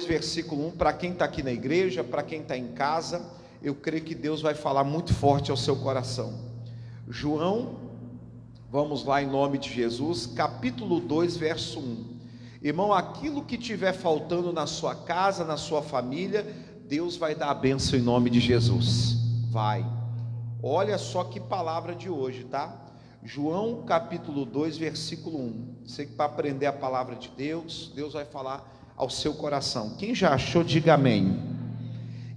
versículo 1, para quem está aqui na igreja, para quem está em casa, eu creio que Deus vai falar muito forte ao seu coração. João, vamos lá em nome de Jesus, capítulo 2, verso 1. Irmão, aquilo que estiver faltando na sua casa, na sua família, Deus vai dar a bênção em nome de Jesus. Vai. Olha só que palavra de hoje, tá? João capítulo 2, versículo 1. Sei que para aprender a palavra de Deus, Deus vai falar ao seu coração. Quem já achou, diga amém.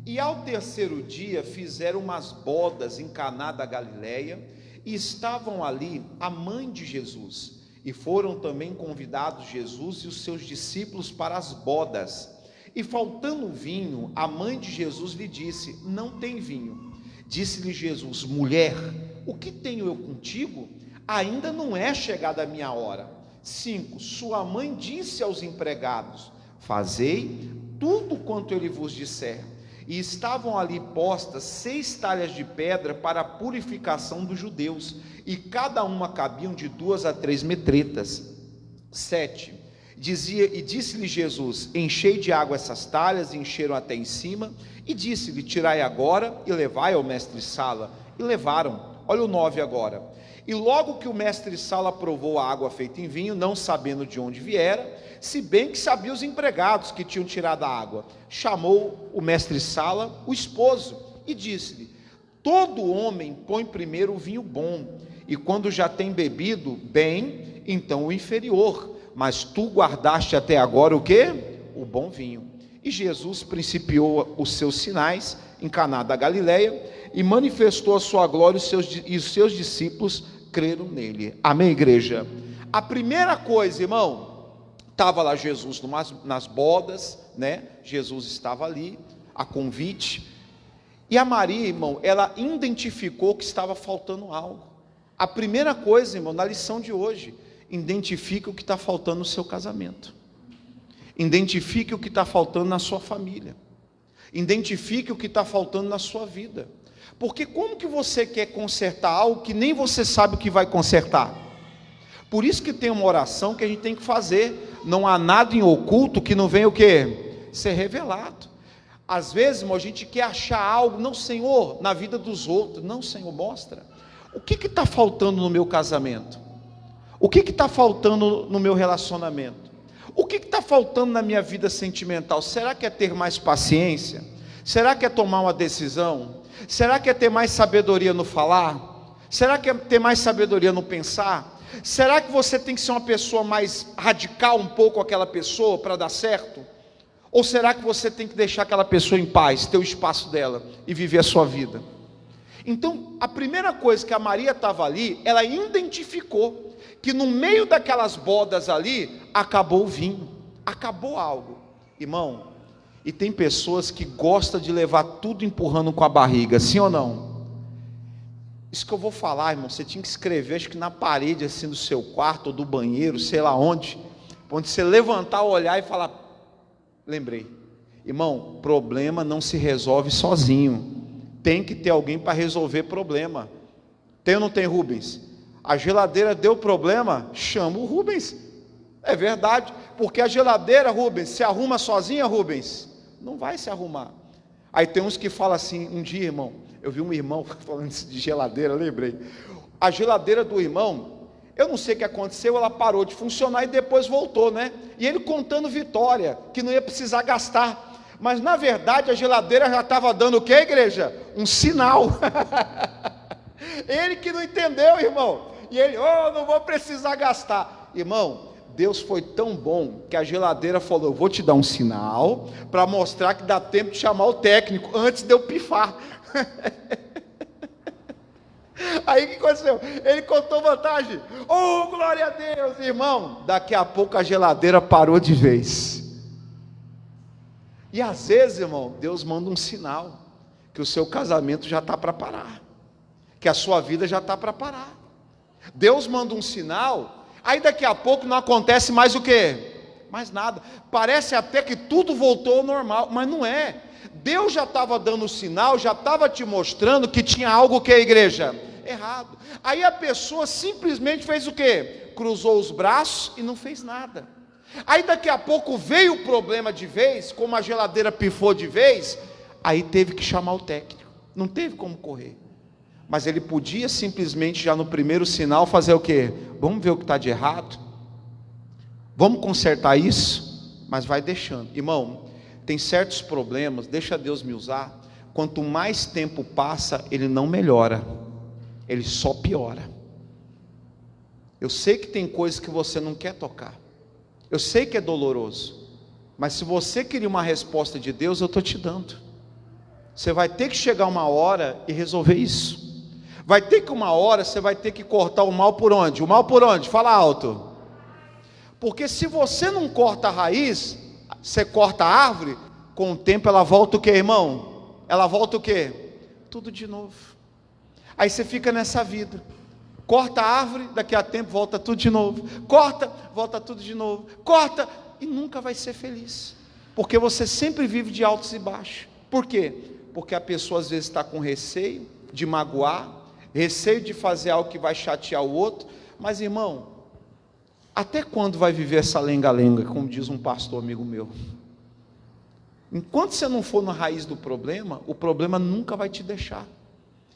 E ao terceiro dia fizeram umas bodas em Caná da Galileia, e estavam ali a mãe de Jesus, e foram também convidados Jesus e os seus discípulos para as bodas. E faltando vinho, a mãe de Jesus lhe disse: não tem vinho. Disse-lhe Jesus: mulher, o que tenho eu contigo? Ainda não é chegada a minha hora. 5. Sua mãe disse aos empregados: fazei tudo quanto ele vos disser. E estavam ali postas 6 talhas de pedra para a purificação dos judeus, e cada uma cabiam de 2 a 3 metretas. 7. Disse-lhe Jesus: enchei de água essas talhas, e encheram até em cima, e disse-lhe: tirai agora e levai ao mestre-sala. E levaram. Olha o 9 agora. E logo que o mestre-sala provou a água feita em vinho, não sabendo de onde viera, se bem que sabia os empregados que tinham tirado a água, chamou o mestre-sala, o esposo, e disse-lhe: todo homem põe primeiro o vinho bom, e quando já tem bebido bem, então o inferior, mas tu guardaste até agora o quê? O bom vinho. E Jesus principiou os seus sinais em Caná da Galileia, e manifestou a sua glória, e os seus discípulos creram nele. Amém, igreja? A primeira coisa, irmão, estava lá Jesus nas bodas, né? Jesus estava ali, a convite, e a Maria, irmão, ela identificou que estava faltando algo. A primeira coisa, irmão, na lição de hoje, identifique o que está faltando no seu casamento, identifique o que está faltando na sua família, identifique o que está faltando na sua vida. Porque como que você quer consertar algo que nem você sabe o que vai consertar? Por isso que tem uma oração que a gente tem que fazer: não há nada em oculto que não venha o quê? Ser revelado. Às vezes, irmão, a gente quer achar algo, não, Senhor, na vida dos outros. Não, Senhor, mostra. O que está faltando no meu casamento? O que está faltando no meu relacionamento? O que está faltando na minha vida sentimental? Será que é ter mais paciência? Será que é tomar uma decisão? Será que é ter mais sabedoria no falar? Será que é ter mais sabedoria no pensar? Será que você tem que ser uma pessoa mais radical um pouco com aquela pessoa para dar certo? Ou será que você tem que deixar aquela pessoa em paz, ter o espaço dela e viver a sua vida? Então, a primeira coisa que a Maria estava ali, ela identificou que no meio daquelas bodas ali, acabou o vinho, acabou algo. Irmão, e tem pessoas que gostam de levar tudo empurrando com a barriga, sim ou não? Isso que eu vou falar, irmão, você tinha que escrever, acho que na parede assim do seu quarto, ou do banheiro, sei lá onde você levantar, olhar e falar: lembrei. Irmão, problema não se resolve sozinho, tem que ter alguém para resolver problema. Tem ou não tem, Rubens? A geladeira deu problema, chama o Rubens. É verdade, porque a geladeira, Rubens, se arruma sozinha, Rubens? Não vai se arrumar. Aí tem uns que falam assim, um dia, irmão, eu vi um irmão falando de geladeira, lembrei. A geladeira do irmão, eu não sei o que aconteceu, ela parou de funcionar e depois voltou, né? E ele contando vitória, que não ia precisar gastar. Mas na verdade a geladeira já estava dando o que, igreja? Um sinal. Ele que não entendeu, irmão. E ele, não vou precisar gastar. Irmão, Deus foi tão bom que a geladeira falou: eu vou te dar um sinal para mostrar que dá tempo de chamar o técnico antes de eu pifar. Aí o que aconteceu? Ele contou vantagem. Glória a Deus, irmão. Daqui a pouco a geladeira parou de vez. E às vezes, irmão, Deus manda um sinal que o seu casamento já está para parar, que a sua vida já está para parar. Deus manda um sinal, aí daqui a pouco não acontece mais o quê? Mais nada. Parece até que tudo voltou ao normal, mas não é. Deus já estava dando o sinal, já estava te mostrando que tinha algo que a igreja errado. Aí a pessoa simplesmente fez o quê? Cruzou os braços e não fez nada. Aí daqui a pouco veio o problema de vez, como a geladeira pifou de vez, aí teve que chamar o técnico, não teve como correr. Mas ele podia simplesmente já no primeiro sinal fazer o quê? Vamos ver o que está de errado, vamos consertar isso, mas vai deixando. Irmão, tem certos problemas, deixa Deus me usar, quanto mais tempo passa, ele não melhora, ele só piora. Eu sei que tem coisas que você não quer tocar, eu sei que é doloroso, mas se você queria uma resposta de Deus, eu estou te dando. Você vai ter que chegar uma hora e resolver isso. Vai ter que uma hora, você vai ter que cortar o mal por onde? O mal por onde? Fala alto. Porque se você não corta a raiz, você corta a árvore, com o tempo ela volta o que, irmão? Ela volta o que? Tudo de novo. Aí você fica nessa vida. Corta a árvore, daqui a tempo volta tudo de novo. Corta, volta tudo de novo. Corta, e nunca vai ser feliz. Porque você sempre vive de altos e baixos. Por quê? Porque a pessoa às vezes está com receio de magoar, receio de fazer algo que vai chatear o outro. Mas irmão, até quando vai viver essa lenga-lenga, como diz um pastor amigo meu? Enquanto você não for na raiz do problema, o problema nunca vai te deixar.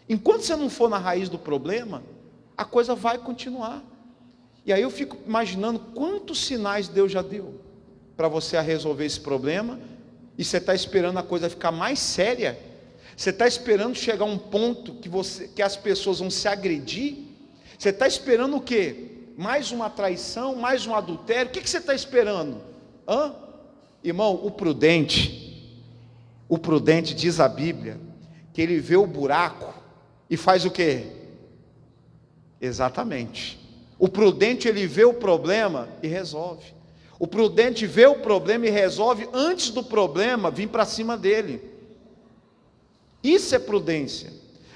Enquanto você não for na raiz do problema, a coisa vai continuar. E aí eu fico imaginando quantos sinais Deus já deu para você a resolver esse problema, e você está esperando a coisa ficar mais séria. Você está esperando chegar a um ponto que as pessoas vão se agredir. Você está esperando o quê? Mais uma traição, mais um adultério? O que você está esperando? Irmão, o prudente diz a Bíblia, que ele vê o buraco e faz o quê? Exatamente. O prudente, ele vê o problema e resolve. O prudente vê o problema e resolve antes do problema vir para cima dele. Isso é prudência.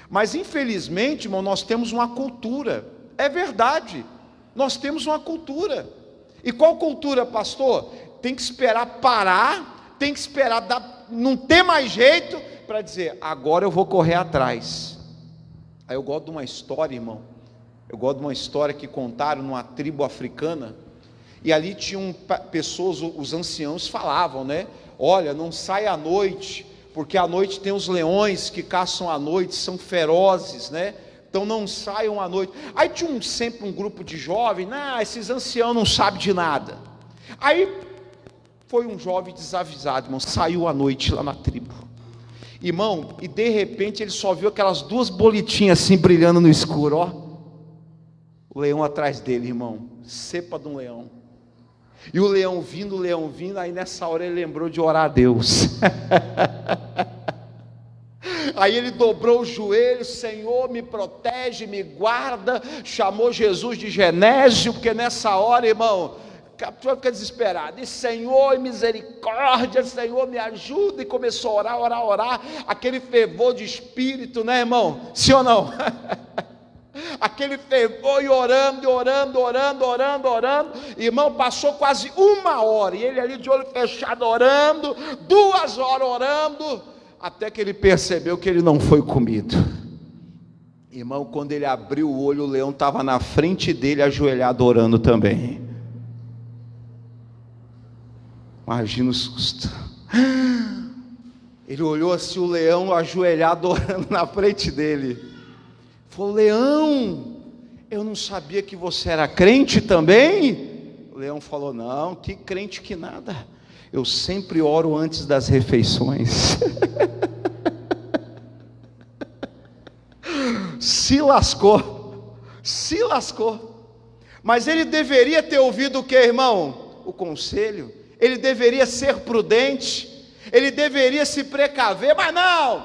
Mas infelizmente, irmão, nós temos uma cultura. É verdade, nós temos uma cultura. E qual cultura, pastor? Tem que esperar parar, tem que esperar não ter mais jeito, para dizer, agora eu vou correr atrás. Aí eu gosto de uma história, irmão. Eu gosto de uma história que contaram numa tribo africana, e ali tinham pessoas, os anciãos falavam, né? Olha, não sai à noite, porque à noite tem os leões que caçam à noite, são ferozes, né? Então não saiam à noite. Aí tinha sempre um grupo de jovens, esses anciãos não sabem de nada. Aí foi um jovem desavisado, irmão, saiu à noite lá na tribo, irmão, e de repente ele só viu aquelas duas boletinhas assim brilhando no escuro, ó. O leão atrás dele, irmão, cepa de um leão. E o leão vindo, aí nessa hora ele lembrou de orar a Deus. Aí ele dobrou os joelhos, Senhor, me protege, me guarda, chamou Jesus de Genésio, porque nessa hora, irmão, a pessoa fica desesperada, e Senhor, misericórdia, Senhor, me ajuda, e começou a orar, aquele fervor de espírito, né, irmão? Sim ou não? Aquele fervor, e orando, irmão, passou quase 1 hora, e ele ali de olho fechado orando, 2 horas orando, até que ele percebeu que ele não foi comido. Irmão, quando ele abriu o olho, o leão estava na frente dele, ajoelhado orando também. Imagina o susto. Ele olhou assim, o leão ajoelhado orando na frente dele. Falou, leão, eu não sabia que você era crente também? O leão falou, não, que crente que nada, eu sempre oro antes das refeições. Se lascou. Mas ele deveria ter ouvido o que, irmão? O conselho. Ele deveria ser prudente, ele deveria se precaver, mas não,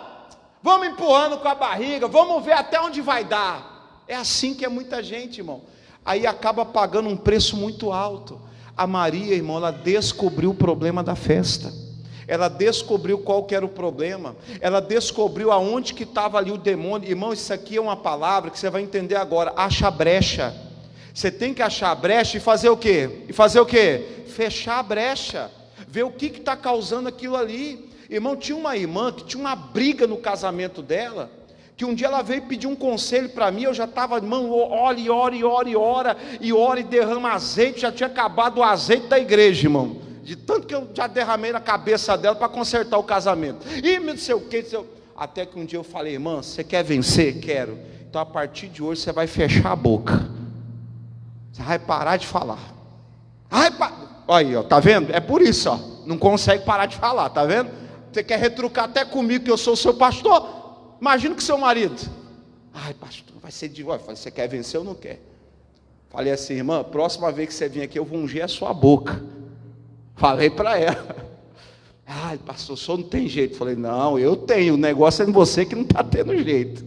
vamos empurrando com a barriga, vamos ver até onde vai dar. É assim que é muita gente, irmão. Aí acaba pagando um preço muito alto. A Maria, irmão, ela descobriu o problema da festa, ela descobriu qual que era o problema, ela descobriu aonde que estava ali o demônio. Irmão, isso aqui é uma palavra que você vai entender agora, acha brecha. Você tem que achar a brecha e fazer o quê? Fechar a brecha, ver o que está causando aquilo ali. Irmão, tinha uma irmã que tinha uma briga no casamento dela, que um dia ela veio pedir um conselho para mim, eu já estava, irmão, ora e derrama azeite, já tinha acabado o azeite da igreja, irmão, de tanto que eu já derramei na cabeça dela para consertar o casamento, e não sei o que, até que um dia eu falei, irmã, você quer vencer? Quero. Então a partir de hoje você vai fechar a boca, você vai parar de falar, olha aí, ó, tá vendo? É por isso, ó, não consegue parar de falar, tá vendo? Você quer retrucar até comigo que eu sou o seu pastor? Imagina que seu marido, pastor, vai ser de... Você quer vencer ou não quer? Falei assim, irmã, próxima vez que você vir aqui eu vou ungir a sua boca. Falei para ela. Pastor, o senhor não tem jeito. Falei, não, eu tenho, o negócio é em você que não está tendo jeito.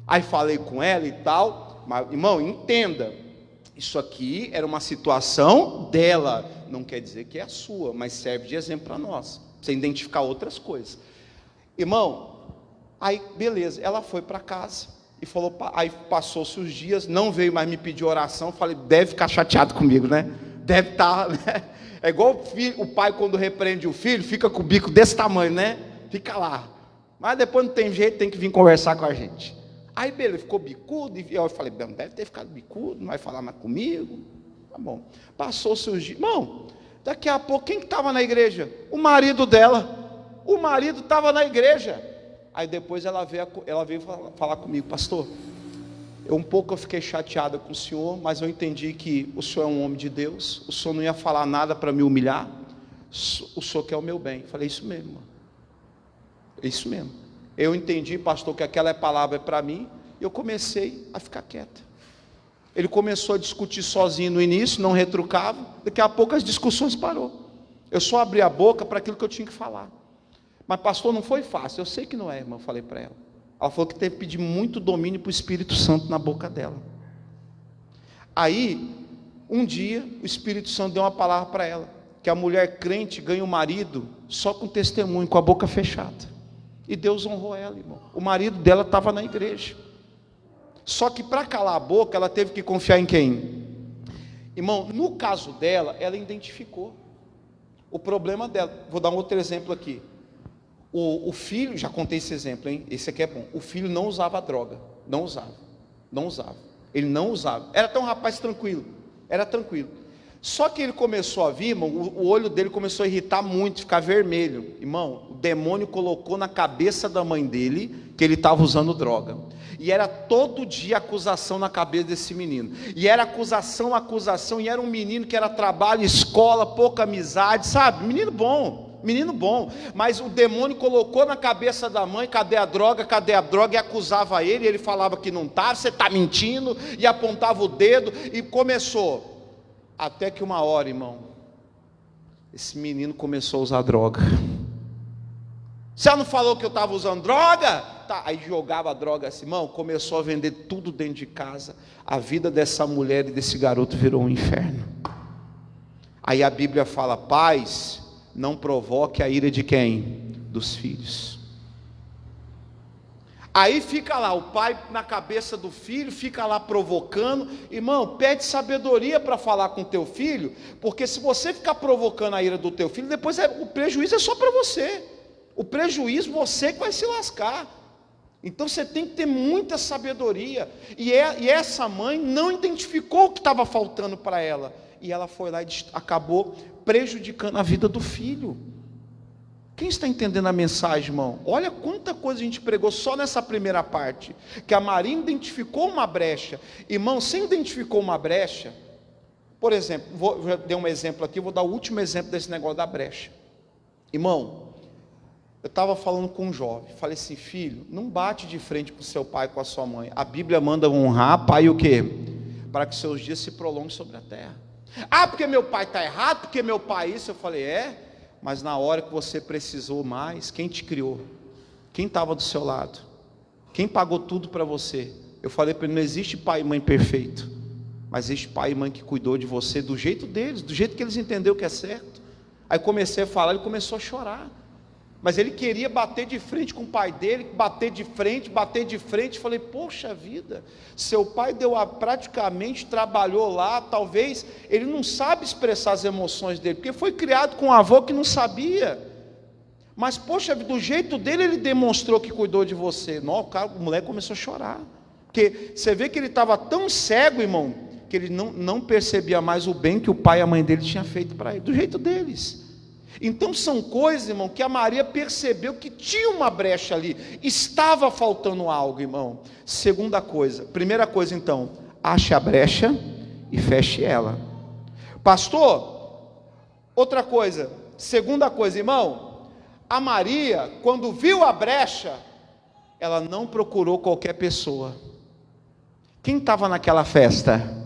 Aí falei com ela e tal, mas irmão, entenda, isso aqui era uma situação dela, não quer dizer que é a sua, mas serve de exemplo para nós, pra você identificar outras coisas. Irmão, aí beleza, ela foi para casa e falou, aí passou-se os dias, não veio mais me pedir oração. Falei, deve ficar chateado comigo, né? Deve estar, né? É igual o pai quando repreende o filho, fica com o bico desse tamanho, né? Fica lá, mas depois não tem jeito, tem que vir conversar com a gente. Aí beleza, ficou bicudo, e eu falei, não deve ter ficado bicudo, não vai falar mais comigo, tá bom. Passou-se os dias, irmão, daqui a pouco, quem que estava na igreja? O marido dela, o marido estava na igreja. Aí depois ela veio falar comigo, pastor, eu fiquei chateada com o senhor, mas eu entendi que o senhor é um homem de Deus, o senhor não ia falar nada para me humilhar, o senhor quer o meu bem. Eu falei, isso mesmo, mano. Isso mesmo, eu entendi, pastor, que aquela palavra é para mim, e eu comecei a ficar quieta. Ele começou a discutir sozinho no início, não retrucava, daqui a pouco as discussões parou, eu só abri a boca para aquilo que eu tinha que falar. Mas pastor, não foi fácil. Eu sei que não é, irmão, eu falei para ela. Ela falou que teve que pedir muito domínio para o Espírito Santo na boca dela. Aí, um dia, o Espírito Santo deu uma palavra para ela, que a mulher crente ganha o marido só com testemunho, com a boca fechada. E Deus honrou ela, irmão. O marido dela estava na igreja. Só que para calar a boca, ela teve que confiar em quem? Irmão, no caso dela, ela identificou o problema dela. Vou dar um outro exemplo aqui. O filho, já contei esse exemplo, hein? Esse aqui é bom. O filho não usava droga, não usava, ele não usava, era até um rapaz tranquilo, era tranquilo, só que ele começou a vir, irmão, o olho dele começou a irritar muito, ficar vermelho, irmão, o demônio colocou na cabeça da mãe dele, que ele estava usando droga, e era todo dia acusação na cabeça desse menino, e era acusação, e era um menino que era trabalho, escola, pouca amizade, sabe, menino bom, mas o demônio colocou na cabeça da mãe, cadê a droga, e acusava ele falava que não estava, você está mentindo, e apontava o dedo, e começou, até que uma hora, irmão, esse menino começou a usar droga. Você não falou que eu estava usando droga? Tá. Aí jogava a droga assim, irmão, começou a vender tudo dentro de casa, a vida dessa mulher e desse garoto virou um inferno. Aí a Bíblia fala, pais, não provoque a ira de quem? Dos filhos. Aí fica lá, o pai na cabeça do filho, fica lá provocando. Irmão, pede sabedoria para falar com o teu filho, porque se você ficar provocando a ira do teu filho, depois o prejuízo é só para você. O prejuízo você que vai se lascar. Então você tem que ter muita sabedoria. E essa mãe não identificou o que estava faltando para ela. E ela foi lá e acabou prejudicando a vida do filho. Quem está entendendo a mensagem, irmão? Olha quanta coisa a gente pregou só nessa primeira parte, que a Maria identificou uma brecha. Irmão, você identificou uma brecha? Por exemplo, já dei um exemplo aqui, vou dar o último exemplo desse negócio da brecha. Irmão, eu estava falando com um jovem, falei assim, filho, não bate de frente com o seu pai e com a sua mãe. A Bíblia manda honrar pai o quê? Para que seus dias se prolonguem sobre a terra. Porque meu pai está errado, porque meu pai isso. Eu falei, mas na hora que você precisou mais, quem te criou? Quem estava do seu lado? Quem pagou tudo para você? Eu falei para ele, não existe pai e mãe perfeito, mas existe pai e mãe que cuidou de você do jeito deles, do jeito que eles entenderam que é certo. Aí comecei a falar, ele começou a chorar, mas ele queria bater de frente com o pai dele, bater de frente, falei, poxa vida, seu pai praticamente trabalhou lá, talvez, ele não sabe expressar as emoções dele, porque foi criado com um avô que não sabia, Mas, poxa, do jeito dele, ele demonstrou que cuidou de você. Não, o moleque começou a chorar. Porque você vê que ele estava tão cego, irmão, que ele não percebia mais o bem que o pai e a mãe dele tinham feito para ele, do jeito deles. Então são coisas, irmão, que a Maria percebeu que tinha uma brecha ali, estava faltando algo, irmão. Segunda coisa, primeira coisa então, ache a brecha e feche ela. Pastor, outra coisa, segunda coisa, irmão, a Maria, quando viu a brecha, ela não procurou qualquer pessoa. Quem estava naquela festa?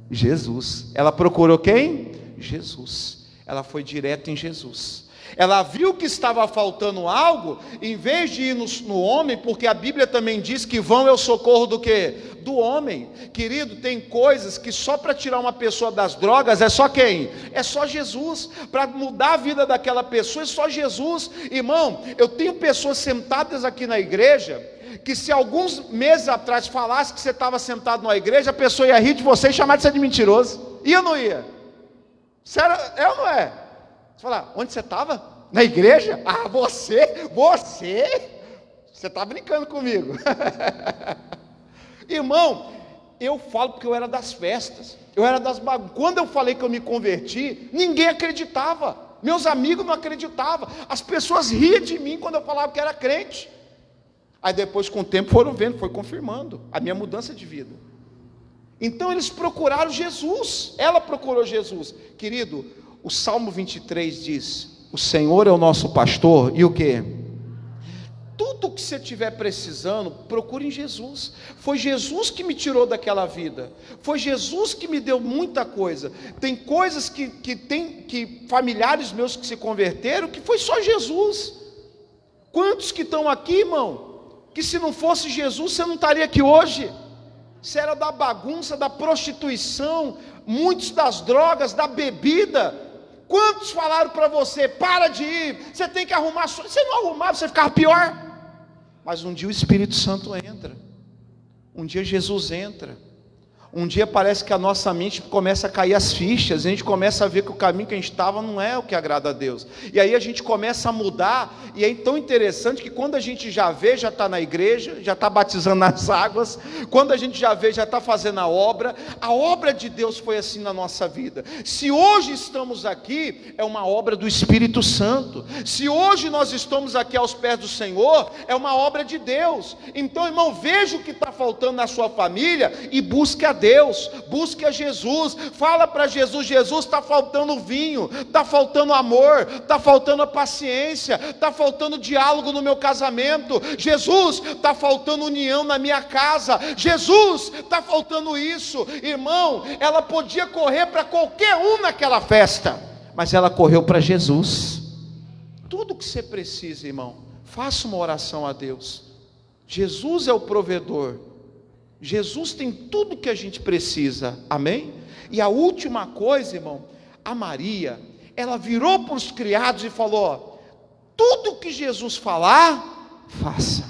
Jesus. Ela procurou quem? Jesus. Ela foi direto em Jesus. Ela viu que estava faltando algo, em vez de ir no homem, porque a Bíblia também diz que vão é o socorro do quê? Do homem. Querido, tem coisas que só para tirar uma pessoa das drogas é só quem? É só Jesus. Para mudar a vida daquela pessoa é só Jesus. Irmão, eu tenho pessoas sentadas aqui na igreja, que se alguns meses atrás falasse que você estava sentado numa igreja, a pessoa ia rir de você e chamar de você de mentiroso. Ia ou não ia? Sério, é ou não é? Você fala, onde você estava? Na igreja? Ah, você está brincando comigo. Irmão, eu falo porque eu era das festas, eu era das bagunças. Quando eu falei que eu me converti, ninguém acreditava, meus amigos não acreditavam, as pessoas riam de mim quando eu falava que era crente. Aí depois, com o tempo, foram vendo, foi confirmando a minha mudança de vida. Então eles procuraram Jesus, ela procurou Jesus. Querido, o Salmo 23 diz, o Senhor é o nosso pastor, e o quê? Tudo que você estiver precisando, procure em Jesus. Foi Jesus que me tirou daquela vida, foi Jesus que me deu muita coisa. Tem coisas que familiares meus que se converteram, que foi só Jesus. Quantos que estão aqui, irmão, que se não fosse Jesus, você não estaria aqui hoje? Você era da bagunça, da prostituição, muitos das drogas, da bebida. Quantos falaram para você, para de ir, você tem que arrumar, você não arrumava, você ficava pior. Mas um dia o Espírito Santo entra, um dia Jesus entra, um dia parece que a nossa mente começa a cair as fichas, a gente começa a ver que o caminho que a gente estava não é o que agrada a Deus, e aí a gente começa a mudar, e é tão interessante que quando a gente já vê, já está na igreja, já está batizando nas águas, quando a gente já vê, já está fazendo a obra de Deus foi assim na nossa vida. Se hoje estamos aqui, é uma obra do Espírito Santo. Se hoje nós estamos aqui aos pés do Senhor, é uma obra de Deus. Então, irmão, veja o que está faltando na sua família e busque a Deus, busque a Jesus, fala para Jesus, Jesus, está faltando vinho, está faltando amor, está faltando a paciência, está faltando diálogo no meu casamento, Jesus, está faltando união na minha casa, Jesus, está faltando isso. Irmão, ela podia correr para qualquer um naquela festa, mas ela correu para Jesus. Tudo que você precisa, irmão, faça uma oração a Deus. Jesus é o provedor, Jesus tem tudo que a gente precisa, amém? E a última coisa, irmão, a Maria, ela virou para os criados e falou, ó, tudo que Jesus falar, faça,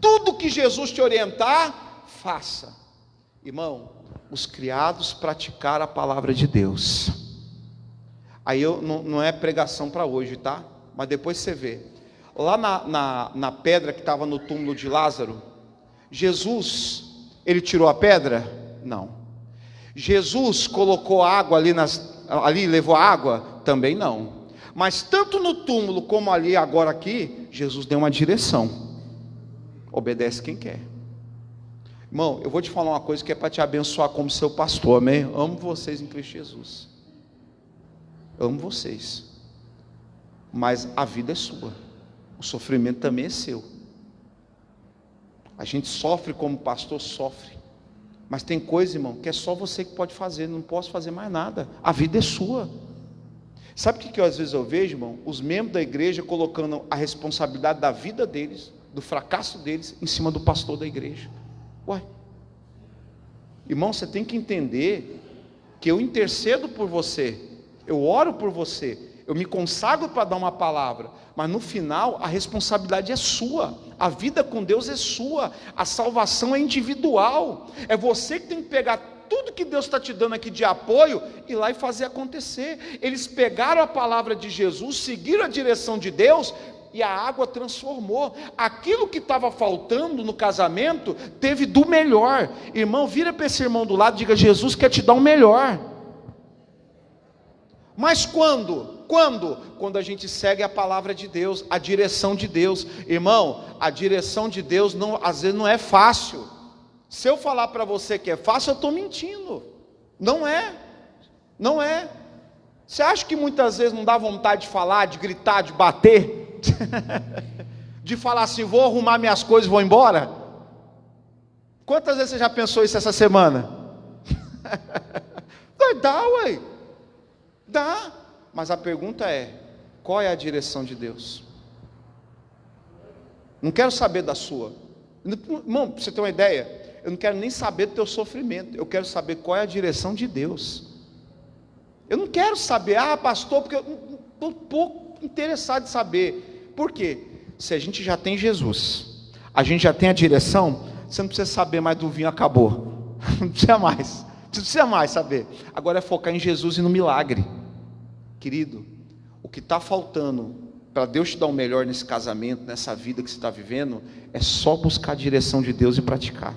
tudo que Jesus te orientar, faça. Irmão, os criados praticaram a palavra de Deus. Aí não é pregação para hoje, tá? Mas depois você vê, lá na pedra que estava no túmulo de Lázaro, Jesus, ele tirou a pedra? Não. Jesus colocou água ali levou água? Também não. Mas tanto no túmulo como ali, agora aqui, Jesus deu uma direção. Obedece quem quer. Irmão, eu vou te falar uma coisa que é para te abençoar como seu pastor, amém? Amo vocês em Cristo Jesus. Amo vocês. Mas a vida é sua. O sofrimento também é seu. A gente sofre como pastor, sofre. Mas tem coisa, irmão, que é só você que pode fazer, não posso fazer mais nada. A vida é sua. Sabe o que às vezes eu vejo, irmão? Os membros da igreja colocando a responsabilidade da vida deles, do fracasso deles, em cima do pastor da igreja. Ué, irmão, você tem que entender que eu intercedo por você, eu oro por você, eu me consagro para dar uma palavra, mas no final a responsabilidade é sua, a vida com Deus é sua, a salvação é individual, é você que tem que pegar tudo que Deus está te dando aqui de apoio, ir lá e fazer acontecer. Eles pegaram a palavra de Jesus, seguiram a direção de Deus, e a água transformou. Aquilo que estava faltando no casamento, teve do melhor. Irmão, vira para esse irmão do lado e diga: Jesus quer te dar o melhor. Mas quando? Quando a gente segue a palavra de Deus, a direção de Deus. Irmão, a direção de Deus às vezes não é fácil. Se eu falar para você que é fácil, eu estou mentindo. Não é. Você acha que muitas vezes não dá vontade de falar, de gritar, de bater? De falar assim: vou arrumar minhas coisas e vou embora? Quantas vezes você já pensou isso essa semana? Dá, ué. Dá. Mas a pergunta é: qual é a direção de Deus? Não quero saber da sua. Irmão, para você ter uma ideia, eu não quero nem saber do teu sofrimento. Eu quero saber qual é a direção de Deus. Eu não quero saber, pastor, porque eu estou pouco interessado em saber. Por quê? Se a gente já tem Jesus, a gente já tem a direção, você não precisa saber mais do vinho, acabou. Não precisa mais saber. Agora é focar em Jesus e no milagre. Querido, o que está faltando para Deus te dar o melhor nesse casamento, nessa vida que você está vivendo, é só buscar a direção de Deus e praticar.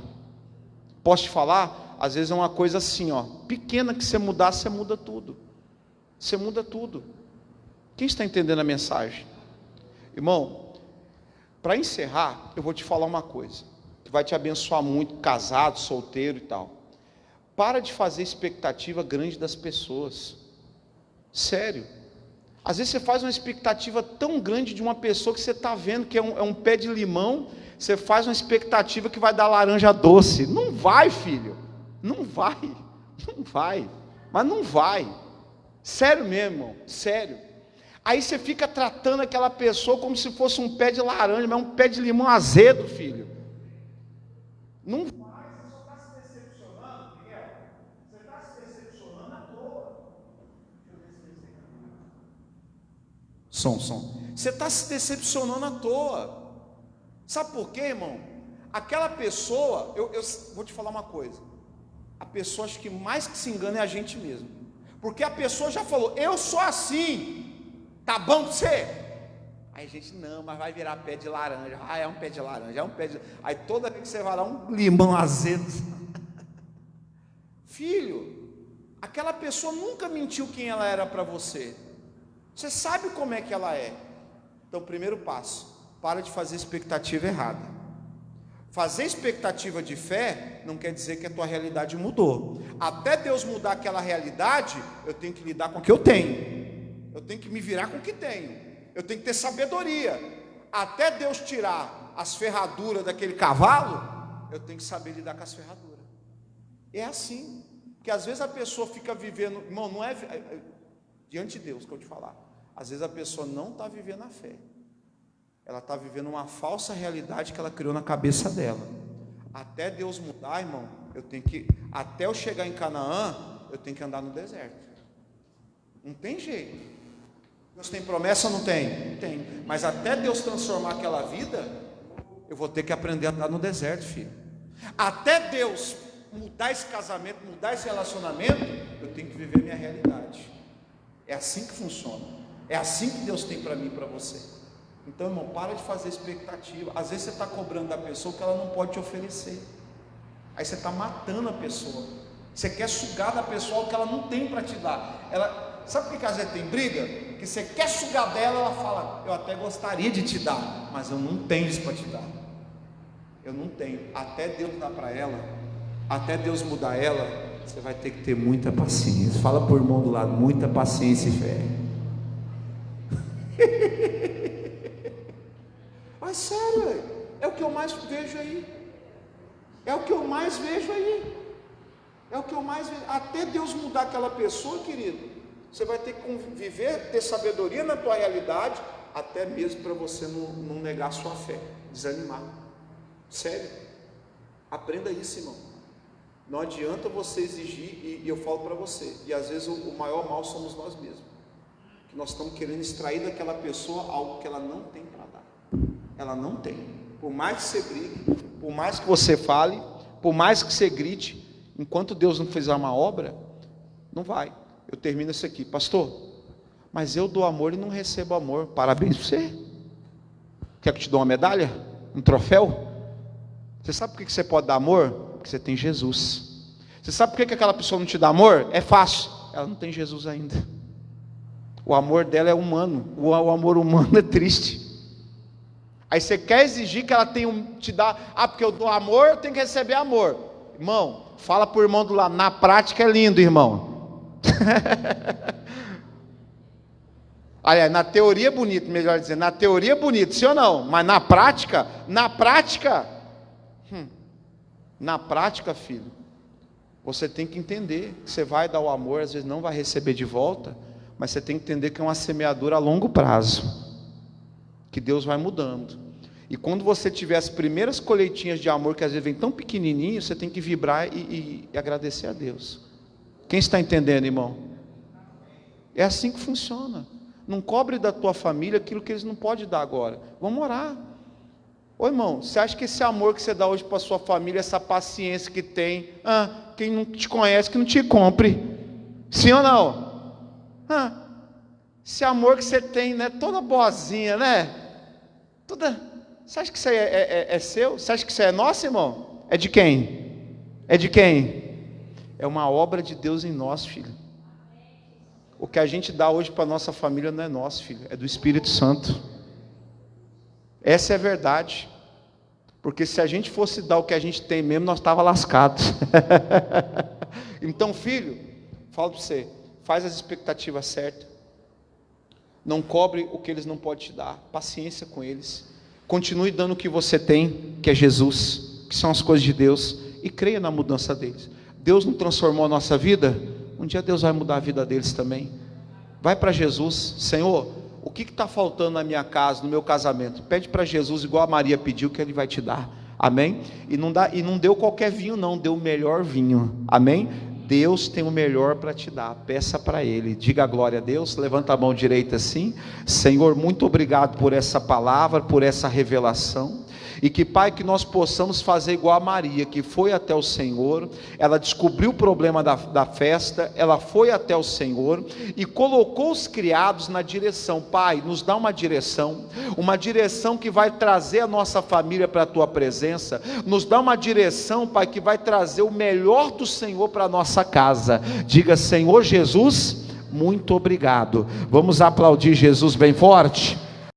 Posso te falar? Às vezes é uma coisa assim, pequena, que você mudar, você muda tudo. Você muda tudo. Quem está entendendo a mensagem? Irmão, para encerrar, eu vou te falar uma coisa que vai te abençoar muito, casado, solteiro e tal. Para de fazer expectativa grande das pessoas. Sério. Às vezes você faz uma expectativa tão grande de uma pessoa que você está vendo que é um pé de limão. Você faz uma expectativa que vai dar laranja doce. Não vai, filho. Não vai. Mas não vai. Sério mesmo, irmão. Sério. Aí você fica tratando aquela pessoa como se fosse um pé de laranja, mas é um pé de limão azedo, filho. Não vai, você só está se decepcionando, Miguel. Você está se decepcionando à toa. Som. Você está se decepcionando à toa. Sabe por quê, irmão? Aquela pessoa, eu vou te falar uma coisa. A pessoa, acho que mais que se engana é a gente mesmo. Porque a pessoa já falou: eu sou assim. Tá bom pra você? Aí a gente: não, mas vai virar pé de laranja. É um pé de laranja, é um pé de... Aí toda vez que você vai lá, um limão azedo. Filho, aquela pessoa nunca mentiu quem ela era para você. Você sabe como é que ela é. Então, primeiro passo: para de fazer expectativa errada. Fazer expectativa de fé não quer dizer que a tua realidade mudou. Até Deus mudar aquela realidade, eu tenho que lidar com o que eu tenho. Eu tenho que me virar com o que tenho. Eu tenho que ter sabedoria. Até Deus tirar as ferraduras daquele cavalo, eu tenho que saber lidar com as ferraduras. É assim. Porque às vezes a pessoa fica vivendo... Irmão, não é diante de Deus que eu te falar. Às vezes a pessoa não está vivendo a fé. Ela está vivendo uma falsa realidade que ela criou na cabeça dela. Até Deus mudar, irmão, até eu chegar em Canaã, eu tenho que andar no deserto. Não tem jeito. Deus tem promessa ou não tem? Tem. Mas até Deus transformar aquela vida, eu vou ter que aprender a andar no deserto, filho. Até Deus mudar esse casamento, mudar esse relacionamento, eu tenho que viver minha realidade. É assim que funciona. É assim que Deus tem para mim e para você. Então, irmão, para de fazer expectativa. Às vezes você está cobrando da pessoa que ela não pode te oferecer. Aí você está matando a pessoa. Você quer sugar da pessoa o que ela não tem para te dar. Sabe por que às vezes tem briga? Que você quer sugar dela, ela fala: eu até gostaria de te dar, mas eu não tenho isso para te dar. Eu não tenho. Até Deus dar para ela, até Deus mudar ela, você vai ter que ter muita paciência. Fala para o irmão do lado: muita paciência e fé. Mas sério, é o que eu mais vejo aí. Até Deus mudar aquela pessoa, querido, você vai ter que conviver, ter sabedoria na tua realidade, até mesmo para você não negar a sua fé, desanimar. Sério, aprenda isso, irmão. Não adianta você exigir, e eu falo para você, e às vezes o maior mal somos nós mesmos, que nós estamos querendo extrair daquela pessoa algo que ela não tem para dar. Ela não tem. Por mais que você brigue, por mais que você fale, por mais que você grite, Enquanto Deus não fizer uma obra, não vai. Eu termino isso aqui, pastor, mas eu dou amor e não recebo amor. Parabéns para você. Quer que eu te dê uma medalha? Um troféu? Você sabe por que você pode dar amor? Porque você tem Jesus. Você sabe por que aquela pessoa não te dá amor? É fácil, ela não tem Jesus ainda. O amor dela é humano, o amor humano é triste. Aí você quer exigir que ela te dá, porque eu dou amor, eu tenho que receber amor. Irmão, fala para o irmão do lado, na prática é lindo, irmão. Aliás, na teoria é bonito, melhor dizer, na teoria é bonito, sim ou não? Mas na prática, filho, você tem que entender que você vai dar o amor, às vezes não vai receber de volta, mas você tem que entender que é uma semeadura a longo prazo, que Deus vai mudando. E quando você tiver as primeiras colheitinhas de amor, que às vezes vem tão pequenininho, você tem que vibrar e agradecer a Deus. Quem está entendendo, irmão? É assim que funciona. Não cobre da tua família aquilo que eles não podem dar agora. Vamos orar. Ô irmão, você acha que esse amor que você dá hoje para a sua família, essa paciência que tem, quem não te conhece, que não te compre? Sim ou não? Esse amor que você tem, né? Toda boazinha, né? Você acha que isso aí é seu? Você acha que isso aí é nosso, irmão? É de quem? É de quem? É uma obra de Deus em nós, filho. O que a gente dá hoje para a nossa família não é nosso, filho, é do Espírito Santo. Essa é a verdade. Porque se a gente fosse dar o que a gente tem mesmo, nós estávamos lascados. Então, filho, falo para você, faz as expectativas certas. Não cobre o que eles não podem te dar. Paciência com eles. Continue dando o que você tem, que é Jesus, que são as coisas de Deus, e creia na mudança deles. Deus não transformou a nossa vida? Um dia Deus vai mudar a vida deles também. Vai para Jesus. Senhor, o que está faltando na minha casa, no meu casamento? Pede para Jesus, igual a Maria pediu, que Ele vai te dar. Amém? E não deu qualquer vinho não, deu o melhor vinho. Amém? Deus tem o melhor para te dar, peça para Ele, diga glória a Deus, levanta a mão direita assim. Senhor, muito obrigado por essa palavra, por essa revelação, e que Pai, que nós possamos fazer igual a Maria, que foi até o Senhor, ela descobriu o problema da festa, ela foi até o Senhor, e colocou os criados na direção. Pai, nos dá uma direção que vai trazer a nossa família para a Tua presença, nos dá uma direção, Pai, que vai trazer o melhor do Senhor para a nossa casa. Diga, Senhor Jesus, muito obrigado. Vamos aplaudir Jesus bem forte?